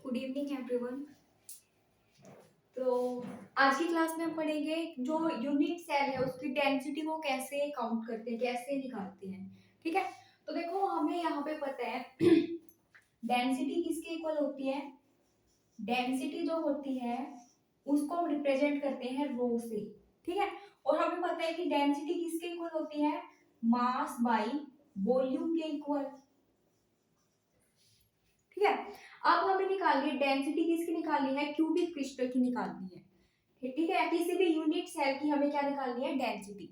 Good evening everyone. तो आज की क्लास में हम पढ़ेंगे जो यूनिट सेल है उसकी डेंसिटी को कैसे काउंट करते हैं, कैसे निकालते हैं। ठीक है, तो देखो हमें यहाँ पे पता है डेंसिटी किसके इक्वल होती है। डेंसिटी जो होती है उसको हम रिप्रेजेंट करते हैं रो से। ठीक है, और हमें पता है कि डेंसिटी किसके इक्वल होती है, मास बाई वॉल्यूम के इक्वल। ठीक है, अब हमें निकालनी है डेंसिटी किसकी निकालनी है, क्यूबिक क्रिस्टल की निकालनी है। ठीक है, किसी भी यूनिट सेल की हमें क्या निकालनी है, डेंसिटी।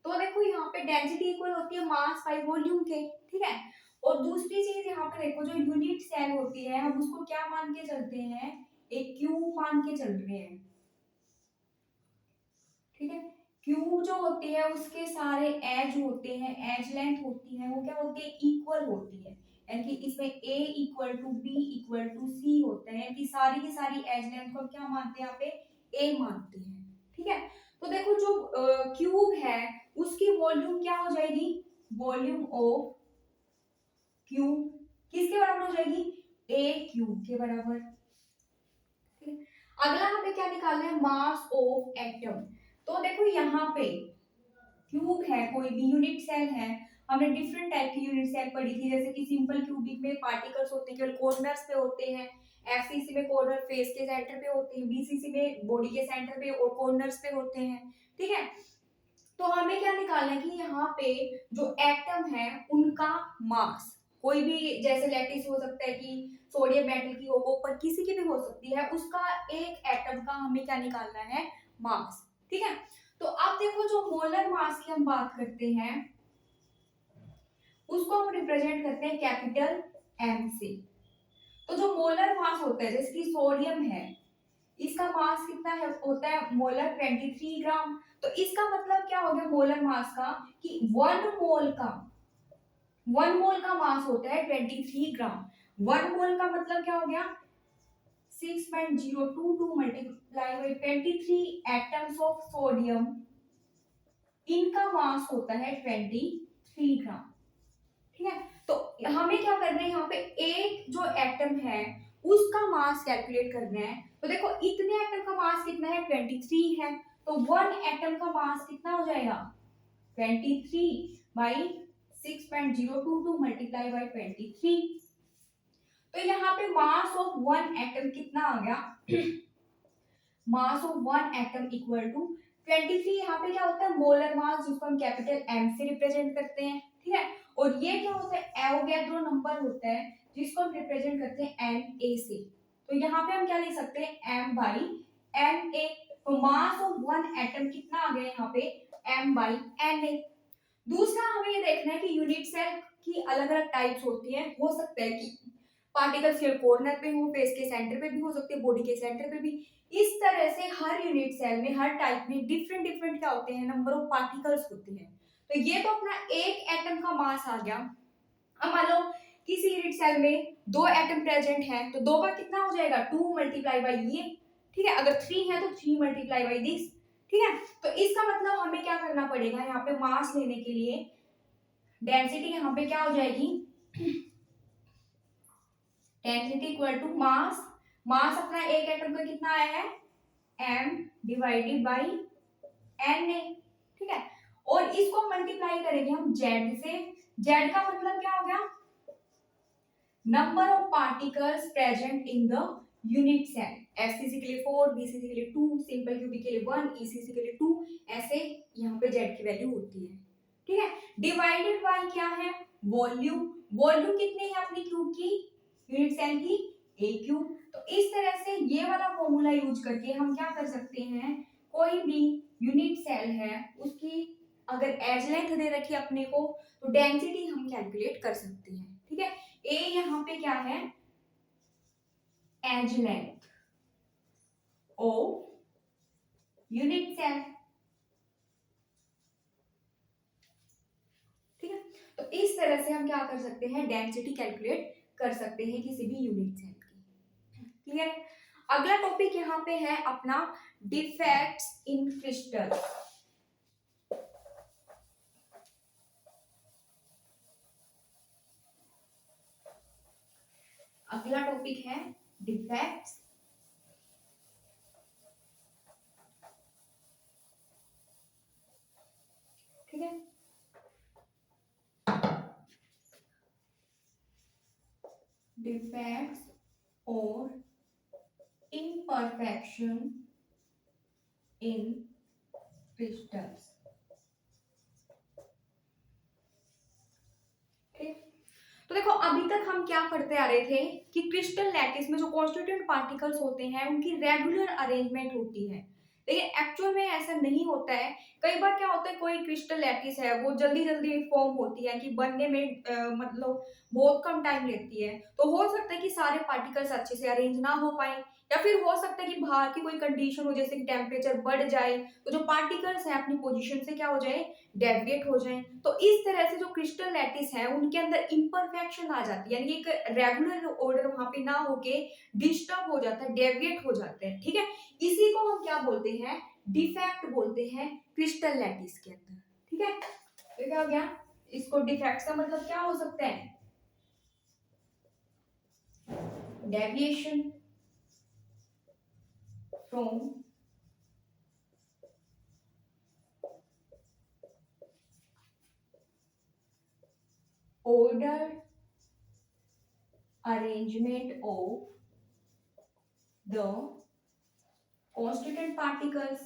तो देखो यहाँ पे डेंसिटी इक्वल होती है मास बाई वॉल्यूम के। ठीक है, और दूसरी चीज यहाँ पे देखो जो यूनिट सेल होती है हम उसको क्या मान के चलते हैं, एक क्यूब मान के चल रहे हैं। ठीक है, क्यूब जो होती है उसके सारे एज होते हैं, एज लेंथ होती है वो क्या होती है, इक्वल होती है। यानी कि इसमें a equal to B equal to C होता है कि सारी की सारी एज लेंथ को क्या मानते हैं यहाँ पे, a मानते हैं। ठीक है, तो देखो जो क्यूब है उसकी वॉल्यूम क्या हो जाएगी, वॉल्यूम ऑफ क्यूब किसके बराबर हो जाएगी, a क्यूब के बराबर। ठीक है? अगला हमें क्या निकालना है, मास ऑफ एटम। तो देखो यहाँ पे क्यूब है, कोई भी यूनिट सेल है, हमने डिफरेंट टाइप की यूनिट सेल पढ़ी थी, जैसे कि सिंपल क्यूबिक में पार्टिकल्स होते हैं केवल कॉर्नर्स पे होते हैं, एफसीसी में कॉर्नर फेस के सेंटर पे होते हैं, बीसीसी में बॉडी के सेंटर पे और कॉर्नर्स पे होते हैं। ठीक है, तो हमें क्या निकालना है कि यहाँ पे जो एटम है उनका मास, कोई भी जैसे लैटिस हो सकता है कि सोडियम मेटल की हो, कॉपर किसी की भी हो सकती है, उसका एक एटम का हमें क्या निकालना है, मास। ठीक है, तो अब देखो जो मोलर मास की हम बात करते हैं उसको हम रिप्रेजेंट करते हैं कैपिटल एम से। तो जो मोलर मास होता है जैसे कि सोडियम है, इसका मास कितना है, होता है मोलर 23 ग्राम। तो इसका मतलब क्या हो गया मोलर मास का, कि 1 मोल का मास होता है 23 ग्राम। 1 मोल का मतलब क्या हो गया, 6.022 multiply by 23 atoms of sodium, इनका मास होता है 23 ग्राम। ठीक है, तो हमें क्या करना है, यहाँ पे एक जो एटम है उसका मास कैलकुलेट करना है। तो देखो इतने एटम का मास कितना है, 23 है, तो 1 एटम का मास कितना हो जाएगा, 23 बाई 6.022 मल्टीप्लाई बाई 23। तो यहाँ पे मास ऑफ 1 एटम कितना आ गया mass of 1 atom equal to 23। यहाँ पे क्या होता है, मोलर मास जिसको हम कैपिटल एम से रिप्रेजेंट करते हैं। ठीक है, और ये क्या होता है, एवोगैड्रो नंबर होता है जिसको हम रिप्रेजेंट करते हैं एन ए से। तो यहाँ पे हम क्या लिख सकते हैं, एम बाई एन ए। तो मास ऑफ 1 एटम कितना आ गया यहाँ पे, एम बाई एन ए। दूसरा हमें ये देखना है कि यूनिट सेल की अलग अलग टाइप्स होती हैं। हो सकता है कि पार्टिकल्स के कॉर्नर पे हो, फेस के सेंटर पे भी हो सकते हैं, बॉडी के सेंटर पे भी। इस तरह से हर यूनिट सेल में, हर टाइप में डिफरेंट डिफरेंट क्या होते हैं, नंबर ऑफ पार्टिकल्स होते हैं। तो ये तो अपना एक एटम का मास आ गया। अब मान लो किसी यूनिट सेल में 2 एटम प्रेजेंट है, तो 2 का कितना हो जाएगा, 2 मल्टीप्लाई बाई ये। ठीक है, अगर 3 है तो 3 मल्टीप्लाई बाई दिस। ठीक है, तो इसका मतलब हमें क्या करना पड़ेगा, यहाँ पे मास लेने के लिए डेंसिटी यहाँ पे क्या हो जाएगी, density equal to mass. Mass अपना एक एटम का कितना आया है, m divided by N A. ठीक है, और इसको मल्टीप्लाई करेंगे हम z से। z का मतलब क्या हो गया, number of particles present in the unit cell. FCC के लिए 4, बीसीसी के लिए 2, सिंपल क्यूबिक के लिए 1, ईसीसी के लिए 2, ऐसे यहाँ पे z की वैल्यू होती है। ठीक है, डिवाइडेड बाय क्या है, वॉल्यूम। वॉल्यूम कितनी है अपनी क्यूब की, यूनिट सेल की, ए क्यूब। तो इस तरह से ये वाला फॉर्मूला यूज करके हम क्या कर सकते हैं, कोई भी यूनिट सेल है उसकी अगर एज लेंथ दे रखी है अपने को, तो डेंसिटी हम कैलकुलेट कर सकते हैं। ठीक है, ए यहाँ पे क्या है, एज लेंथ ओ यूनिट सेल। ठीक है, तो इस तरह से हम क्या कर सकते हैं, डेंसिटी कैलकुलेट कर सकते हैं किसी भी यूनिट सेल की। क्लियर। अगला टॉपिक यहाँ पे है अपना डिफेक्ट्स इन क्रिस्टल। अगला टॉपिक है डिफेक्ट्स ठीक है, डिफेक्ट्स और imperfection in crystals। ठीक, तो देखो अभी तक हम क्या पढ़ते आ रहे थे कि क्रिस्टल लैटिस में जो कॉन्स्टिट्यूएंट पार्टिकल्स होते हैं उनकी रेगुलर अरेंजमेंट होती है, लेकिन एक्चुअल में ऐसा नहीं होता है। कई बार क्या होता है, कोई क्रिस्टल लैटिस है वो जल्दी जल्दी फॉर्म होती है कि बनने में मतलब बहुत कम टाइम लेती है, तो हो सकता है कि सारे पार्टिकल्स अच्छे से अरेंज ना हो पाए, या फिर हो सकता है कि बाहर की कोई कंडीशन हो, जैसे कि टेम्परेचर बढ़ जाए तो जो पार्टिकल्स हैं अपनी पोजीशन से क्या हो जाए, डेविएट हो जाए। तो इस तरह से जो क्रिस्टल लैटिस है उनके अंदर इम्परफेक्शन आ जाती है, यानी एक रेगुलर ऑर्डर वहां पे ना होके डिस्टर्ब हो जाता है, डेविएट हो जाते हैं। ठीक है, इसी को हम क्या बोलते हैं, डिफेक्ट बोलते हैं क्रिस्टल लैटिस के अंदर। ठीक है, तो क्या हो गया, इसको डिफेक्ट का मतलब क्या हो सकता है, deviation from order arrangement of the constituent particles।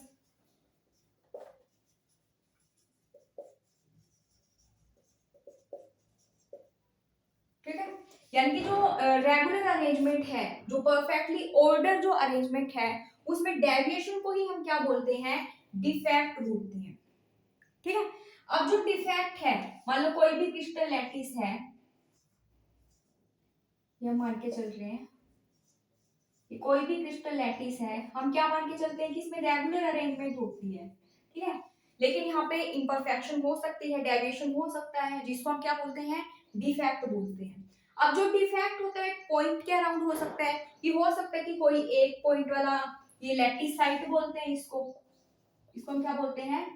ठीक है, यानी कि जो रेगुलर अरेंजमेंट है, जो परफेक्टली ऑर्डर जो अरेंजमेंट है, उसमें डेविएशन को ही हम क्या बोलते हैं, डिफेक्ट बोलते हैं। ठीक है, अब जो डिफेक्ट है, मान लो कोई भी क्रिस्टल लैटिस है, ये हम मान के चल रहे हैं कि कोई भी क्रिस्टल लैटिस है, हम क्या मान के चलते हैं कि इसमें रेगुलर अरेंजमेंट होती है। ठीक है, लेकिन यहाँ पे इम्परफेक्शन हो सकती है, डेविएशन हो सकता है, जिसको हम क्या बोलते हैं, डिफेक्ट बोलते हैं। अब जो डिफेक्ट होता है पॉइंट के अराउंड हो सकता है, कि हो सकता है कि कोई एक पॉइंट वाला, ये लैटिस साइट बोलते हैं इसको, इसको हम क्या बोलते हैं,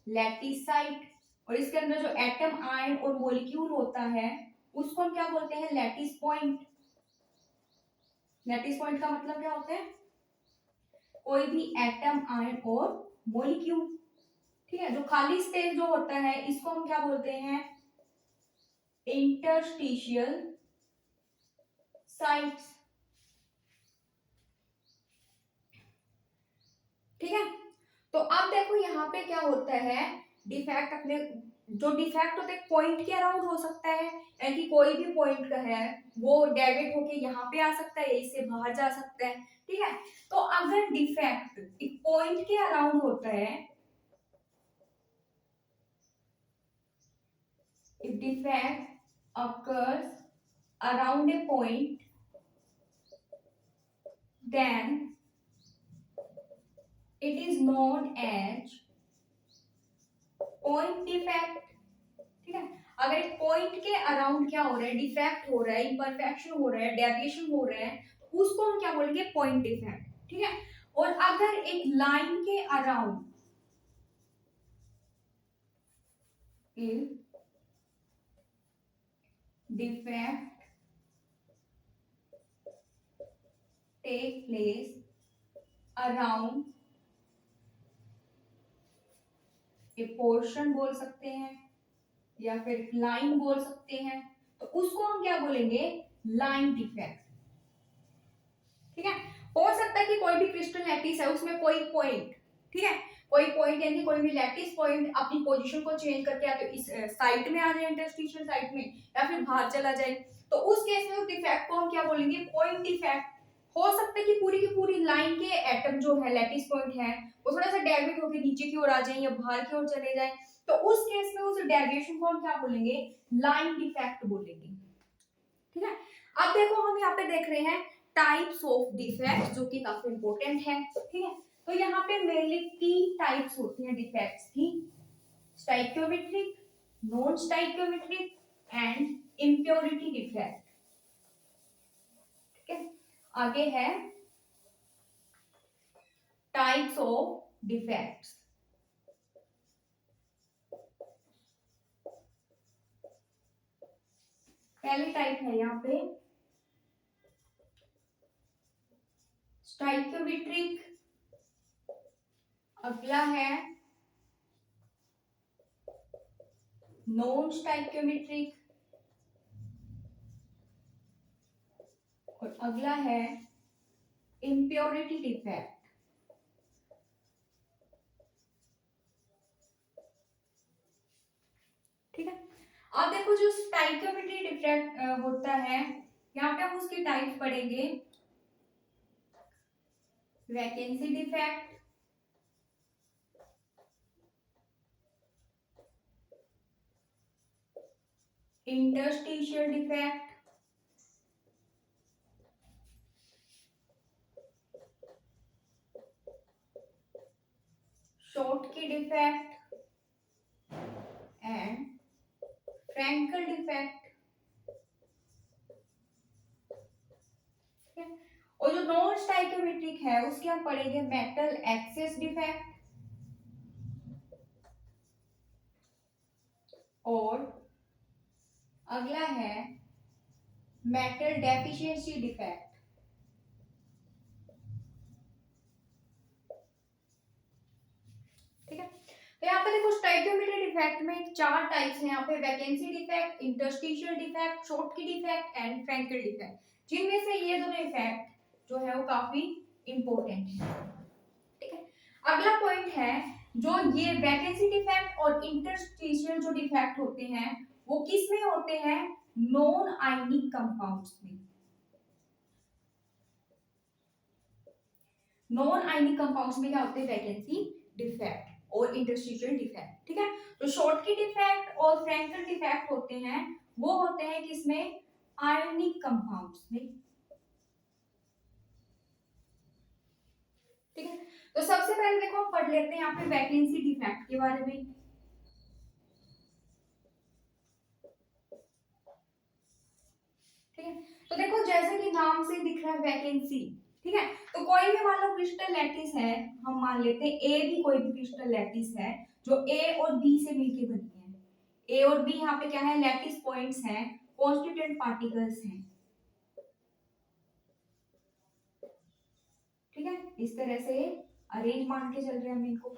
लैटिस साइट। और इसके अंदर जो एटम, आयन और मॉलिक्यूल होता है उसको हम क्या बोलते हैं, लैटिस पॉइंट। लैटिस पॉइंट का मतलब क्या होता है, कोई भी एटम, आयन और मॉलिक्यूल। ठीक है, जो खाली स्पेस जो होता है इसको हम क्या बोलते हैं, इंटरस्टिशियल साइट्स। ठीक है, तो अब देखो यहाँ पे क्या होता है, डिफेक्ट अपने जो डिफेक्ट होता है पॉइंट के अराउंड हो सकता है, यानी कि कोई भी पॉइंट का है वो डेविएट होके यहाँ पे आ सकता है, इससे बाहर जा सकता है। ठीक है, तो अगर डिफेक्ट एक पॉइंट के अराउंड होता है, if defect occurs around a point, then it is known as point defect। ठीक है, अगर एक पॉइंट के अराउंड क्या हो रहा है, डिफेक्ट हो रहा है, इम्परफेक्शन हो रहा है, डेविएशन हो रहा है, तो उसको हम क्या बोलेंगे, पॉइंट डिफेक्ट। ठीक है, और अगर एक लाइन के around defect take place around a portion बोल सकते हैं, या फिर लाइन बोल सकते हैं, तो उसको हम क्या बोलेंगे, लाइन डिफेक्ट। ठीक है, हो सकता है कि कोई भी क्रिस्टल लैटिस है उसमें कोई पॉइंट, ठीक है, कोई पॉइंट यानी कोई भी लैटिस पॉइंट अपनी पोजीशन को चेंज करके या तो इस साइड में आ जाए, इंटरस्टिशियल साइड में, या फिर बाहर चला जाए, तो उस केस में उस डिफेक्ट को हम क्या बोलेंगे, पॉइंट डिफेक्ट। हो सकता है कि पूरी की पूरी लाइन के एटम जो है, लैटिस पॉइंट है, वो थोड़ा सा डेविएट होकर नीचे की ओर आ जाए या बाहर की ओर चले जाए, तो उस केस में उस डेविएशन को हम क्या बोलेंगे, लाइन डिफेक्ट बोलेंगे। ठीक है, अब देखो हम यहाँ पे देख रहे हैं टाइप्स ऑफ डिफेक्ट, जो कि काफी इंपॉर्टेंट है। ठीक है, तो यहाँ पे मेनली 3 टाइप्स होती हैं डिफेक्ट्स की, stoichiometric, non stoichiometric and impurity defect. ठीक है, आगे है टाइप्स ऑफ डिफेक्ट्स। पहली टाइप है यहाँ पे स्टाइक्योमेट्रिक, अगला है नॉन स्टाइक्योमेट्रिक, और अगला है इम्प्योरिटी डिफेक्ट। ठीक है, अब देखो जो स्टाइक्योमेट्री डिफेक्ट होता है, यहाँ पे हम उसके टाइप पढ़ेंगे। Vacancy defect, interstitial defect, Schottky defect and Frenkel defect. और जो नॉन स्टाइक्योमेट्रिक है उसके हम पढ़ेंगे मेटल एक्सेस डिफेक्ट और अगला है मेटल डेफिशिएंसी डिफेक्ट। ठीक है, तो यहाँ पे देखो स्टाइक्योमेट्री डिफेक्ट में 4 टाइप्स हैं यहाँ पे, vacancy defect, interstitial defect, Schottky defect and Frenkel defect, जिनमें से ये दोनों इफेक्ट जो है वो काफी इंपॉर्टेंट है। ठीक है, अगला पॉइंट है जो ये वैकेंसी डिफेक्ट और इंटरस्टिशियल जो डिफेक्ट होते हैं वो किस में होते हैं? नॉन आयनिक कंपाउंड्स में। नॉन आयनिक कंपाउंड्स में क्या होते हैं? वैकेंसी डिफेक्ट और इंटरस्टिशियल डिफेक्ट। ठीक है, तो शॉर्टकी डिफेक्ट और फ्रैंकल डिफेक्ट होते हैं वो होते हैं किसमें? आयनिक कंपाउंड्स में। ठीक है, तो सबसे पहले देखो हम पढ़ लेते हैं यहाँ पे वैकेंसी डिफेक्ट के बारे में। ठीक है, तो देखो जैसे कि नाम से दिख रहा है वैकेंसी। ठीक है, तो कोई भी मान लो क्रिस्टल लैटिस है, हम मान लेते हैं ए भी कोई भी क्रिस्टल लैटिस है जो ए और बी से मिलके बनी है। ए और बी यहाँ पे क्या है? लैटिस पॉइंट्स हैं, कॉन्स्टिट्यूएंट पार्टिकल्स हैं। ठीक है, इस तरह से अरेंज मान के चल रहे हैं हम इनको।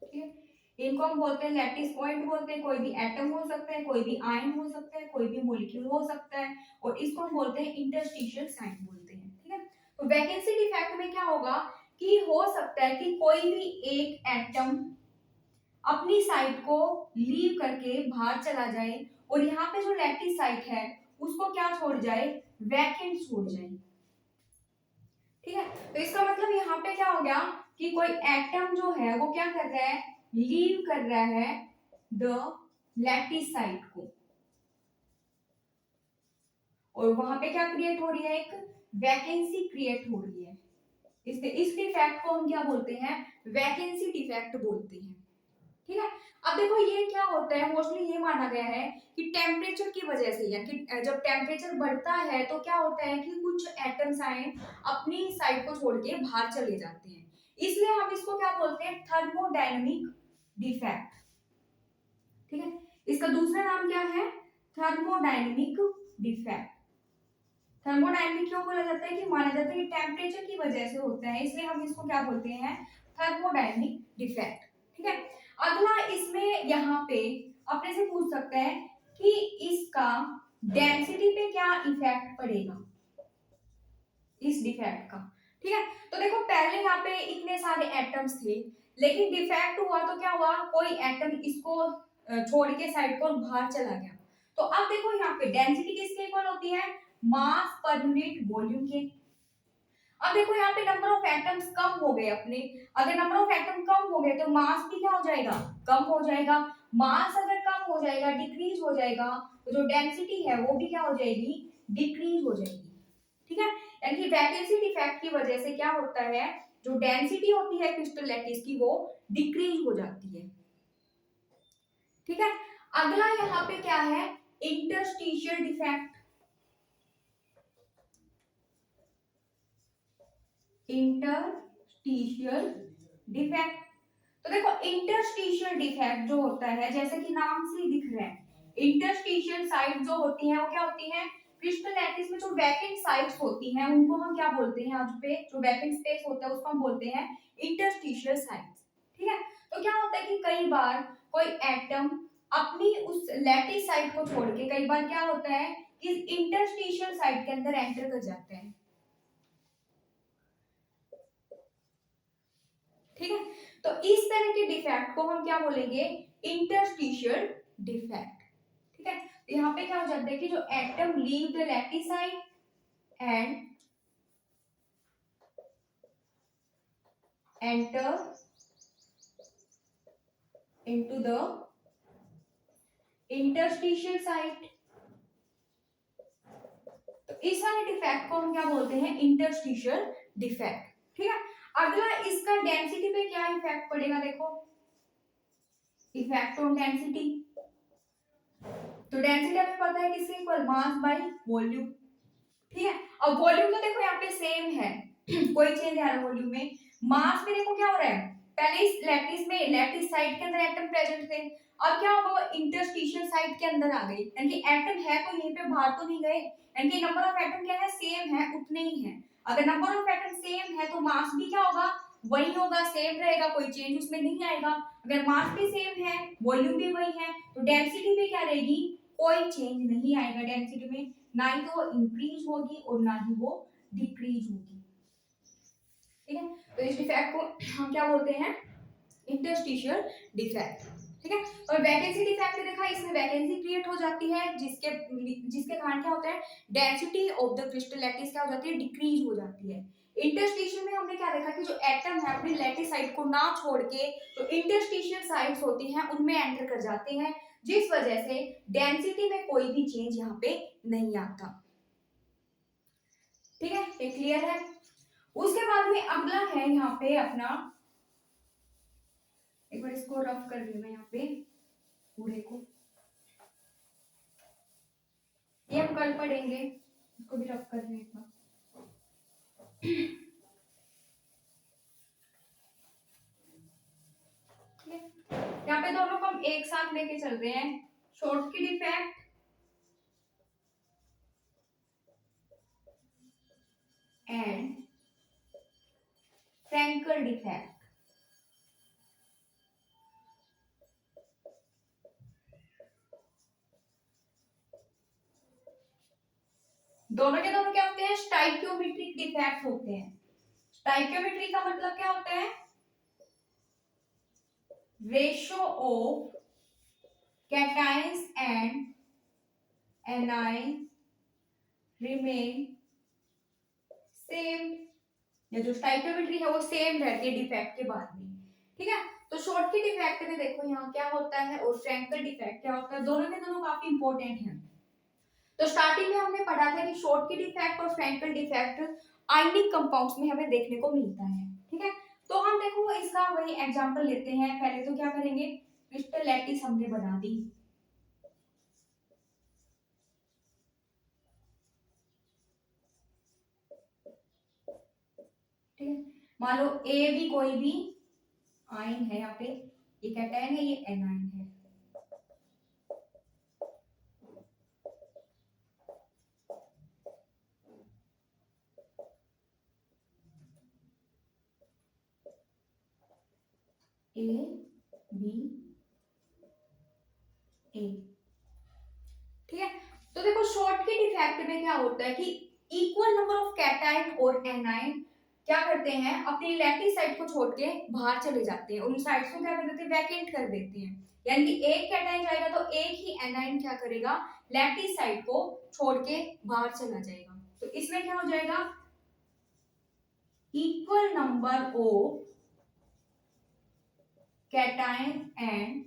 ठीक है, इनको हम बोलते हैं लैटिस पॉइंट बोलते हैं। कोई भी एटम हो सकता है, कोई भी आयन हो सकता है, कोई भी मॉलिक्यूल हो सकता है, और इसको हम बोलते हैं इंटरस्टिशियल साइट बोलते हैं। ठीक है, तो वैकेंसी डिफेक्ट में क्या होगा कि हो सकता है कि कोई भी एक एटम अपनी साइट को लीव करके बाहर चला जाए और यहाँ पे जो लैटिस साइट है उसको क्या छोड़ जाए? वैकेंट छोड़ जाए। ठीक है, तो इसका मतलब यहाँ पे क्या हो गया कि कोई एटम जो है वो क्या कर रहा है? लीव कर रहा है द लैटिस साइट को, और वहां पे क्या क्रिएट हो रही है? एक वैकेंसी क्रिएट हो रही है। इस डिफेक्ट को हम क्या बोलते हैं? वैकेंसी डिफेक्ट बोलते हैं। ठीक है, अब देखो ये क्या होता है, मोस्टली ये माना गया है कि टेम्परेचर की वजह से, या कि जब टेम्परेचर बढ़ता है तो क्या होता है कि कुछ एटम्स आयन अपनी साइड को छोड़ के बाहर चले जाते हैं, इसलिए हम इसको क्या बोलते हैं? Thermodynamic defect. ठीक है, इसका दूसरा नाम क्या है? Thermodynamic defect. थर्मोडायनामिक क्यों बोला जाता है? कि माना जाता है कि टेम्परेचर की वजह से होता है, इसलिए हम इसको क्या बोलते हैं? Thermodynamic defect. ठीक है, अगला इसमें यहाँ पे अपने से पूछ सकते हैं कि इसका डेंसिटी पे क्या इफेक्ट पड़ेगा इस डिफेक्ट का। ठीक है, तो देखो पहले यहाँ पे इतने सारे एटम्स थे, लेकिन डिफेक्ट हुआ तो क्या हुआ? कोई एटम इसको छोड़ के साइड को बाहर चला गया। तो अब देखो यहाँ पे डेंसिटी किसके इक्वल होती है? मास पर यूनिट वॉल्यूम के। अब देखो यहाँ पे नंबर ऑफ एटम्स कम हो गए अपने, अगर नंबर ऑफ एटम कम हो गए तो मास भी क्या हो जाएगा? कम हो जाएगा। मास अगर कम हो जाएगा, डिक्रीज हो जाएगा, तो जो डेंसिटी है वो भी क्या हो जाएगी? डिक्रीज हो जाएगी। ठीक है, यानी कि वैकेंसी डिफेक्ट की वजह से क्या होता है? जो डेंसिटी होती है क्रिस्टल लैटिस की वो डिक्रीज हो जाती है। ठीक है, अगला यहाँ पे क्या है? Interstitial defect. इंटरस्टिशियल डिफेक्ट, तो देखो इंटरस्टिशियल डिफेक्ट जो होता है, जैसे कि नाम से ही दिख रहा है, इंटरस्टिशियल साइट जो होती हैं वो क्या होती हैं, क्रिस्टल लैटिस में जो वैकेंट साइट्स होती हैं उनको हम क्या बोलते हैं, आज पे जो वैकेंट स्पेस होता है उसको हम बोलते हैं इंटरस्टिशियल साइट्स। ठीक है, तो क्या होता है कि कई बार कोई एटम अपनी उस लैटिस साइट को छोड़ के कई बार क्या होता है कि इंटरस्टिशियल साइट के अंदर एंटर कर जाते हैं। ठीक है, तो इस तरह के डिफेक्ट को हम क्या बोलेंगे, इंटरस्टिशियल डिफेक्ट। ठीक है, तो यहाँ पे क्या हो जाता है कि जो atom leave the lattice site and enter into the interstitial site, तो इस वाले डिफेक्ट को हम क्या बोलते हैं, इंटरस्टिशियल डिफेक्ट। ठीक है, अगला इसका डेंसिटी पे क्या इफेक्ट पड़ेगा, देखो इफेक्ट ऑन डेंसिटी। तो डेंसिटी हमें पता है किसके इक्वल, मास बाय वॉल्यूम। ठीक है, अब वॉल्यूम तो देखो यहाँ पे सेम है कोई चेंज है वॉल्यूम में। मास में देखो क्या हो रहा है, पहले इस लैटिस में लैटिस साइट के अंदर एटम प्रेजेंट थे, अब क्या होगा वो इंटरस्टिशियल साइट के अंदर आ गई, यानी कि एटम है तो यहीं पे बाहर तो नहीं गए, यानी कि नंबर ऑफ एटम क्या है, सेम है, उतने ही है। अगर नंबर ऑफ एटम सेम है तो मास भी क्या होगा, वही होगा, सेम रहेगा, कोई चेंज उसमें नहीं आएगा। अगर मास भी सेम है, वॉल्यूम भी वही है, तो डेंसिटी भी क्या रहेगी, कोई चेंज नहीं आएगा डेंसिटी में, ना ही तो वो इंक्रीज होगी और ना ही वो डिक्रीज होगी। ठीक है, तो इस डिफेक्ट को हम क्या बोलते हैं, इंटरस्टिशियल डिफेक्ट। ठीक है, और वैकेंसी डिफेक्ट देखा, इसमें वैकेंसी क्रिएट हो जाती है जिसके जिसके कारण क्या होता है, density of the crystal lattice क्या हो जाती है, डिक्रीज हो जाती है। इंटरस्टिशियल में हमने क्या देखा कि जो एटम है अपनी लैटिस साइट को ना छोड़ के जो इंटरस्टिशियल साइट्स होती हैं उनमें एंटर कर जाते हैं, जिस वजह से डेंसिटी में कोई भी चेंज यहाँ पे नहीं आता। ठीक है, ये क्लियर है। उसके बाद में अगला है यहाँ पे अपना, एक बार इसको रफ कर लूं मैं यहाँ पे पूरे को, ये हम कल पढ़ेंगे, इसको भी रफ कर लें एक बार। यहाँ पे दोनों को हम एक साथ लेके चल रहे हैं, Schottky defect and Frenkel defect. दोनों के दोनों क्या होते हैं, स्टाइकियोमेट्रिक डिफेक्ट होते हैं। स्टाइकियोमेट्री का मतलब क्या होता है, ratio of cations and anion remain same, या जो स्टाइकियोमेट्री है वो सेम रहती है डिफेक्ट के बाद में। ठीक है, तो शॉर्टकी डिफेक्ट में देखो यहाँ क्या होता है और फ्रैंकल डिफेक्ट क्या होता है, दोनों के दोनों काफी इंपॉर्टेंट हैं। तो स्टार्टिंग में हमने पढ़ा था कि शॉर्टकी डिफेक्ट और फ्रैंकल डिफेक्ट आयनिक कंपाउंड्स में हमें देखने को मिलता है। ठीक है, तो हम देखो इसका वही एग्जांपल लेते हैं। पहले तो क्या करेंगे, क्रिस्टल लैटिस हमने बना दी, ठीक है, मान लो ए भी कोई भी आयन है, यहाँ पे ये कैटायन है, ये एनायन है। ए बी ए, ठीक है, तो देखो शॉर्टकी डिफेक्ट में क्या होता है कि इक्वल नंबर ऑफ कैटायन और एनायन क्या करते हैं, अपनी लैटिस साइट को छोड़ के बाहर चले जाते हैं, उन साइट्स को क्या कर देते हैं, वैकेंट कर देते हैं। यानी कि एक कैटायन जाएगा तो एक ही एनायन क्या करेगा, लैटिस साइट को छोड़ के बाहर चला जाएगा। तो इसमें क्या हो जाएगा, equal number of cation and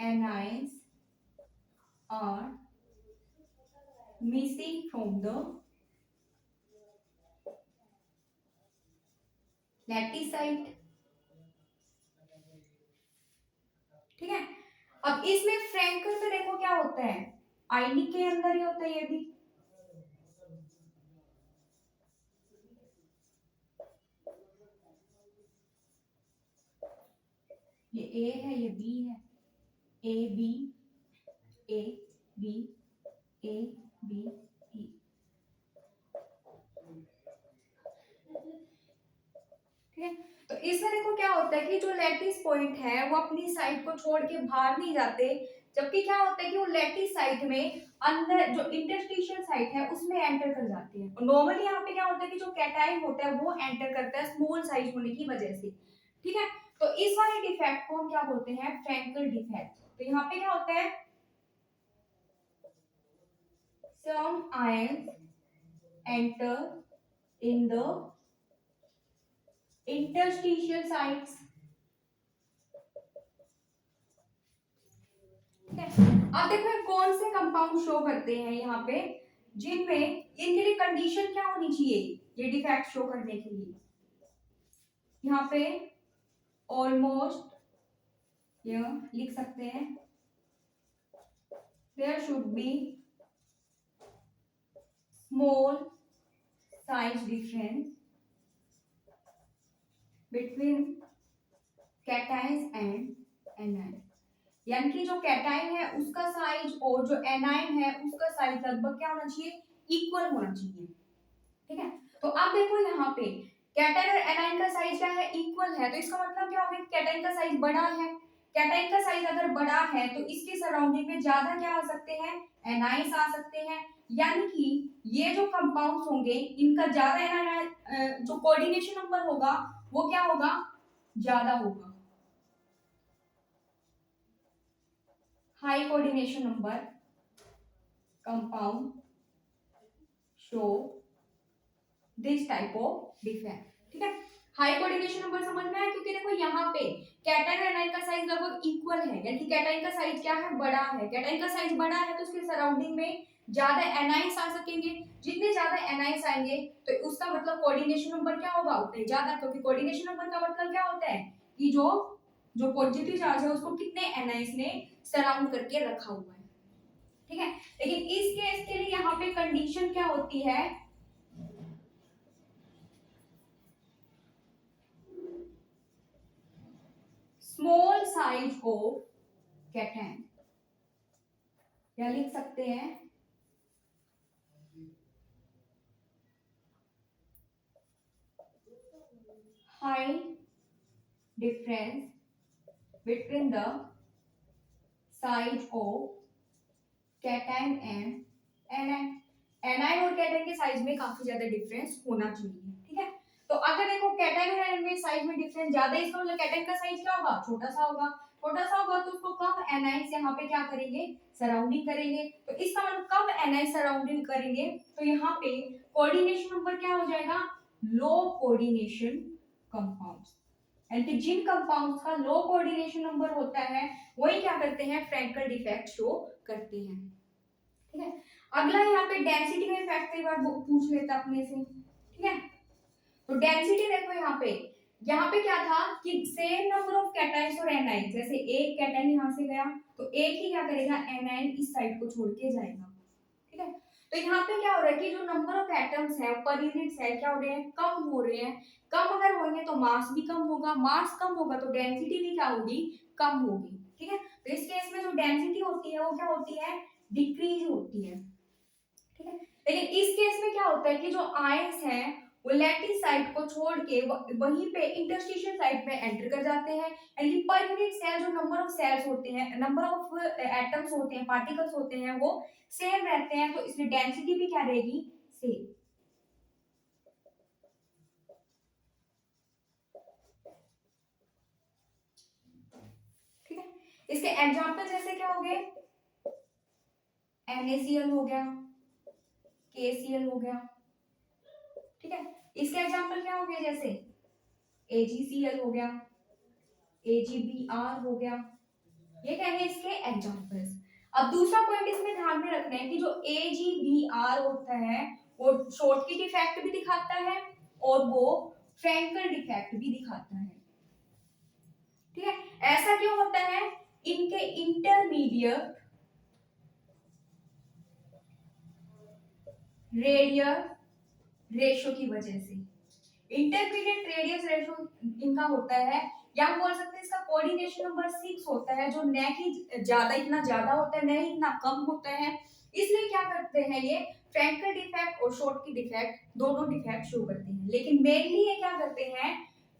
anions are missing from the lattice site। ठीक है, अब इसमें फ्रैंकल में देखो क्या होता है, आयनिक के अंदर ही होता है ये भी, ये ए है ये बी है, A B A B A B E. ठीक है, तो इसमें देखो क्या होता है कि जो लैटिस पॉइंट है वो अपनी साइड को छोड़ के बाहर नहीं जाते, जबकि क्या होता है कि वो लैटिस साइड में अंदर जो इंटरस्टिशियल साइट है उसमें एंटर कर जाते हैं। और नॉर्मली यहाँ पे क्या होता है कि जो कैटाइन होता है वो एंटर करता है स्मॉल साइज होने की वजह से। ठीक है, तो इस वाले डिफेक्ट को हम क्या बोलते हैं, फ्रैंकल डिफेक्ट। तो यहाँ पे क्या होता है, some ions enter in the interstitial sites। ठीक है, अब देखो ये कौन से कंपाउंड शो करते हैं यहाँ पे जिनमें इनके लिए कंडीशन क्या होनी चाहिए ये डिफेक्ट शो करने के लिए। यहाँ पे ऑलमोस्ट यह लिख सकते हैं, there should be small size difference between cations and anion. यानी कि जो कैटाइन है उसका साइज और जो एनाइन है उसका साइज लगभग क्या होना चाहिए, इक्वल होना चाहिए। ठीक है, तो अब देखो यहाँ पे कैटाइन और एनाइन का साइज क्या है, इक्वल है। तो इसका मतलब क्या होगा, कैटाइन का साइज बड़ा है। कैटाइन का साइज अगर बड़ा है तो इसके सराउंडिंग में ज्यादा क्या आ सकते हैं, एनाइंस आ सकते हैं। यानी कि ये जो कंपाउंड्स होंगे इनका ज्यादा जो कोऑर्डिनेशन नंबर होगा वो क्या होगा, ज्यादा होगा। High coordination number compound show this type of defect. ठीक है, हाई कोऑर्डिनेशन नंबर समझ में आया, क्योंकि देखो यहाँ पे कैटाइन और एनाइन का साइज लगभग इक्वल है। यानी कि कैटाइन का साइज क्या है, बड़ा है। कैटाइन का साइज बड़ा है तो उसके सराउंडिंग में ज्यादा एनाइंस आ सकेंगे। जितने ज्यादा एनाइंस आएंगे तो उसका मतलब कोऑर्डिनेशन नंबर क्या होगा, उतने ज्यादा। क्योंकि कोऑर्डिनेशन नंबर का मतलब क्या होता है कि जो जो पॉजिटिव चार्ज है उसको कितने एनाइंस ने सराउंड करके रखा हुआ है। ठीक है, लेकिन इस केस के लिए यहाँ पे कंडीशन क्या होती है, स्मॉल साइज ऑफ कैटाइन, या लिख सकते हैं high difference between the size of cation and A9. A9 और कैटाइन के साइज में काफी ज्यादा डिफरेंस होना चाहिए। ठीक है, तो अगर देखो कैटाइन और एनाइन में साइज में डिफरेंस ज्यादा है, इसका मतलब कैटाइन का साइज क्या होगा, छोटा सा होगा। छोटा सा होगा तो उसको कम एनाइन से यहाँ पे क्या करेंगे, सराउंडिंग करेंगे। तो इसका मतलब कम एनाइन सराउंडिंग करेंगे तो यहाँ पे कोऑर्डिनेशन नंबर क्या हो जाएगा, लो कोऑर्डिनेशन कंपाउंड्स। यानी कि जिन कंपाउंड्स का लो कोऑर्डिनेशन नंबर होता है वही क्या करते हैं, फ्रैंकल डिफेक्ट शो करते हैं। ठीक है, अगला यहाँ पे डेंसिटी का इफेक्ट कई बार पूछ लेता अपने से। ठीक है, तो डेंसिटी देखो यहाँ पे क्या था कि सेम नंबर ऑफ कैटाइन्स और एनाइंस, जैसे एक कैटाइन यहाँ से गया तो एक ही क्या करेगा, एनाइन इस साइड को छोड़ के जाएगा। ठीक है, तो यहाँ पे क्या हो रहा है कि जो नंबर ऑफ एटम्स है पर यूनिट सेल क्या हो रहे हैं, कम हो रहे हैं। कम अगर होंगे तो मास भी कम होगा, मास कम होगा तो डेंसिटी भी क्या होगी, कम होगी। ठीक है, तो इस केस में जो डेंसिटी होती है वो क्या होती है, डिक्रीज होती है। ठीक है, लेकिन इस केस में क्या होता है कि जो आयंस हैं वो लैटिस साइट को छोड़ के वहीं पे इंटरस्टिशियल साइट में एंटर कर जाते हैं। यानी पर यूनिट सेल जो नंबर ऑफ सेल्स होते हैं, नंबर ऑफ एटम्स होते हैं, पार्टिकल्स होते हैं वो सेम रहते हैं, तो इसमें डेंसिटी भी क्या रहेगी, सेम। ठीक है, इसके एग्जांपल जैसे क्या हो गए, NaCl हो गया, KCl हो गया। ठीक है, इसके एग्जांपल क्या हो गए, जैसे AgCl हो गया, AgBr हो गया। ये क्या है इसके एग्जांपल्स। अब दूसरा पॉइंट इसमें ध्यान में रखना है कि जो AgBr होता है वो शॉर्टकी डिफेक्ट भी दिखाता है और वो फ्रैंकल डिफेक्ट भी दिखाता है। ठीक है, ऐसा क्यों होता है, इनके इंटरमीडिएट रेडियल रेशो की वजह से। इंटरमीडिएट रेडियस रेशो इनका होता है या हम बोल सकते हैं इसका कोऑर्डिनेशन नंबर 6 होता है, जो न ही ज्यादा इतना ज्यादा होता है न ही इतना कम होता है। इसलिए क्या करते हैं ये फ्रैंकल डिफेक्ट और शॉर्टकी डिफेक्ट दोनों डिफेक्ट शो करते हैं, लेकिन मेनली ये क्या करते हैं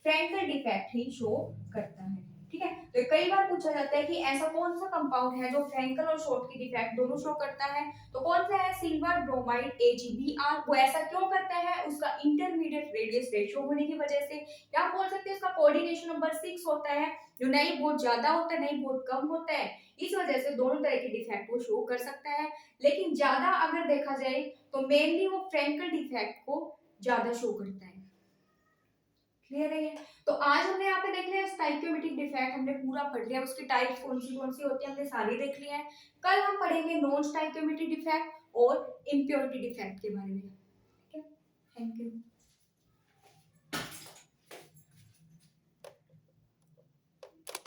फ्रैंकल डिफेक्ट ही शो करता है। ठीक है, तो कई बार पूछा जाता है कि ऐसा कौन सा कंपाउंड है जो फ्रैंकल और शॉर्टकी डिफेक्ट दोनों शो करता है, तो कौन सा है सिल्वर ब्रोमाइड AgBr। वो ऐसा क्यों करता है, उसका इंटरमीडिएट रेडियस रेशियो होने की वजह से, या बोल सकते हैं उसका कोऑर्डिनेशन नंबर 6 होता है, जो नहीं बहुत ज्यादा होता है नहीं बहुत कम होता है, इस वजह से दोनों तरह के डिफेक्ट वो शो कर सकता है। लेकिन ज्यादा अगर देखा जाए तो मेनली वो फ्रैंकल डिफेक्ट को ज्यादा शो करता है। क्लियर है ये? तो आज हमने यहाँ पे देख लिया स्टाइक्योमेट्रिक डिफेक्ट, हमने पूरा पढ़ लिया, उसकी टाइप्स कौन सी होती है हमने सारी देख लिया है। कल हम पढ़ेंगे नॉन स्टाइक्योमेट्रिक डिफेक्ट और इम्प्योरिटी डिफेक्ट के बारे में। ठीक है, थैंक यू।